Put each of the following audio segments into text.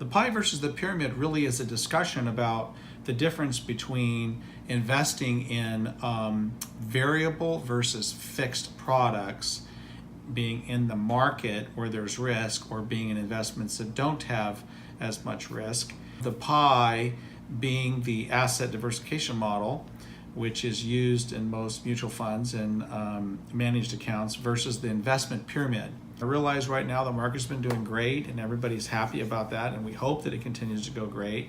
The pie versus the pyramid really is a discussion about the difference between investing in variable versus fixed products, being in the market where there's risk, or being in investments that don't have as much risk. The pie being the asset diversification model, which is used in most mutual funds and managed accounts, versus the investment pyramid. I realize right now the market's been doing great and everybody's happy about that, and we hope that it continues to go great.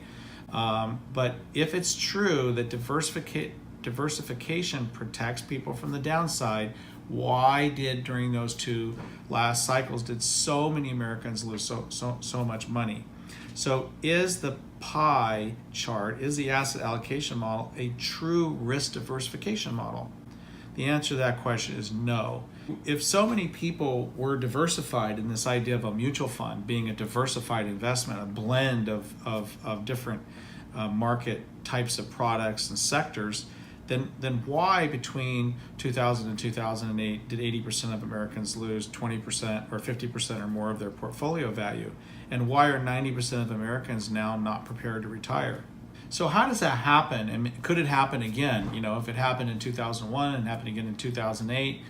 But if it's true that diversification protects people from the downside, why did during those two last cycles did so many Americans lose so much money? So is the pie chart, is the asset allocation model a true risk diversification model? The answer to that question is no. If so many people were diversified in this idea of a mutual fund being a diversified investment, a blend of different market types of products and sectors, then why between 2000 and 2008 did 80% of Americans lose 20% or 50% or more of their portfolio value? And why are 90% of Americans now not prepared to retire? So how does that happen? And could it happen again? If it happened in 2001 and happened again in 2008,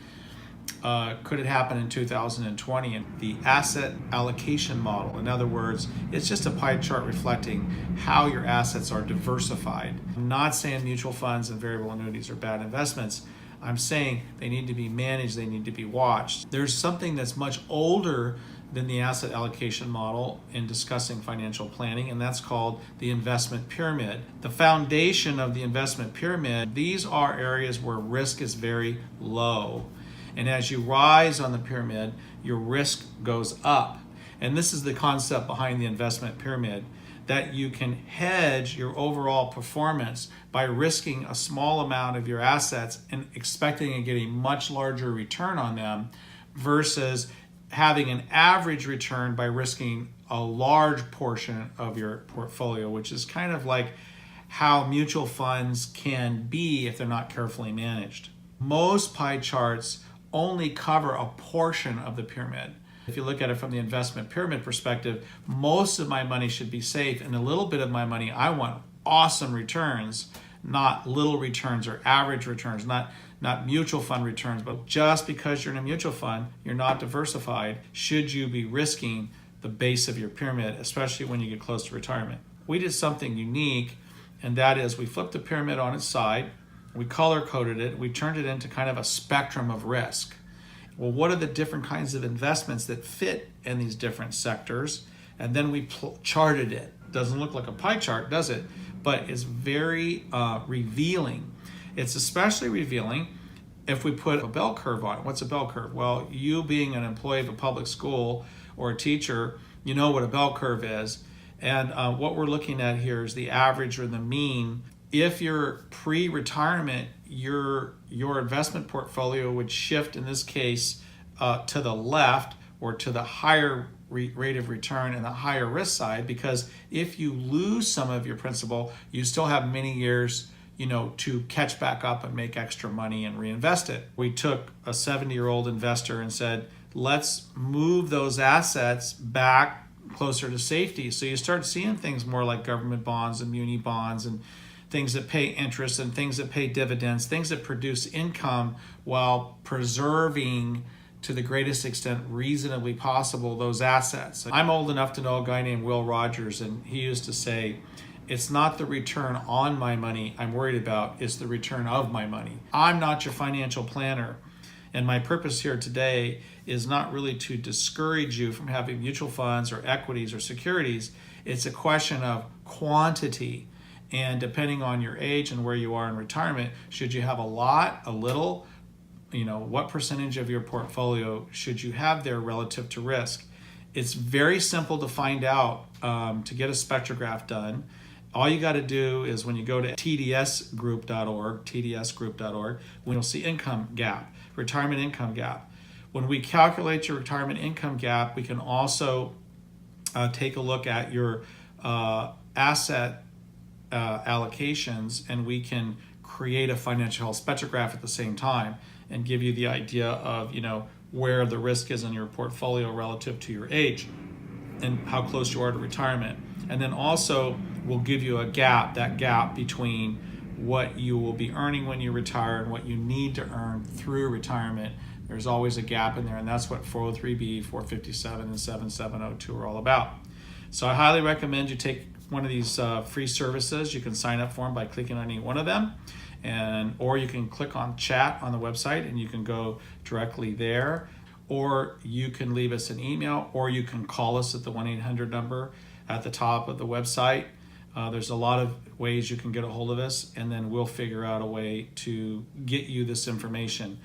could it happen in 2020? And the asset allocation model, in other words, it's just a pie chart reflecting how your assets are diversified. I'm not saying mutual funds and variable annuities are bad investments. I'm saying they need to be managed, they need to be watched. There's something that's much older than the asset allocation model in discussing financial planning, and that's called the investment pyramid. The foundation of the investment pyramid, these are areas where risk is very low. And as you rise on the pyramid, your risk goes up. And this is the concept behind the investment pyramid, that you can hedge your overall performance by risking a small amount of your assets and expecting to get a much larger return on them, versus having an average return by risking a large portion of your portfolio, which is kind of like how mutual funds can be if they're not carefully managed. Most pie charts only cover a portion of the pyramid. If you look at it from the investment pyramid perspective, most of my money should be safe, and a little bit of my money, I want awesome returns, not little returns or average returns, not mutual fund returns. But just because you're in a mutual fund, you're not diversified, should you be risking the base of your pyramid, especially when you get close to retirement. We did something unique, and that is we flipped the pyramid on its side, we color-coded it, we turned it into kind of a spectrum of risk. Well, what are the different kinds of investments that fit in these different sectors? And then we charted it. Doesn't look like a pie chart, does it? But it's very revealing. It's especially revealing if we put a bell curve on it. What's a bell curve? Well, you being an employee of a public school or a teacher, you know what a bell curve is. And what we're looking at here is the average or the mean. If you're pre-retirement, your investment portfolio would shift, in this case, to the left, or to the higher rate of return and the higher risk side, because if you lose some of your principal, you still have many years to catch back up and make extra money and reinvest it. We took a 70-year-old investor and said, let's move those assets back closer to safety. So you start seeing things more like government bonds and muni bonds, and things that pay interest and things that pay dividends, things that produce income while preserving to the greatest extent reasonably possible those assets. I'm old enough to know a guy named Will Rogers, and he used to say, it's not the return on my money I'm worried about, it's the return of my money. I'm not your financial planner, and my purpose here today is not really to discourage you from having mutual funds or equities or securities. It's a question of quantity. And depending on your age and where you are in retirement, should you have a lot, a little, what percentage of your portfolio should you have there relative to risk? It's very simple to find out to get a spectrograph done. All you got to do is when you go to tdsgroup.org, when you'll see income gap, retirement income gap. When we calculate your retirement income gap, we can also take a look at your asset allocations, and we can create a financial health spectrograph at the same time and give you the idea of where the risk is in your portfolio relative to your age and how close you are to retirement. And then also we'll give you a gap, that gap between what you will be earning when you retire and what you need to earn through retirement. There's always a gap in there, and that's what 403B, 457, and 7702 are all about. So I highly recommend you take one of these free services. You can sign up for them by clicking on any one of them, or you can click on chat on the website and you can go directly there, or you can leave us an email, or you can call us at the 1-800 number at the top of the website. There's a lot of ways you can get a hold of us, and then we'll figure out a way to get you this information.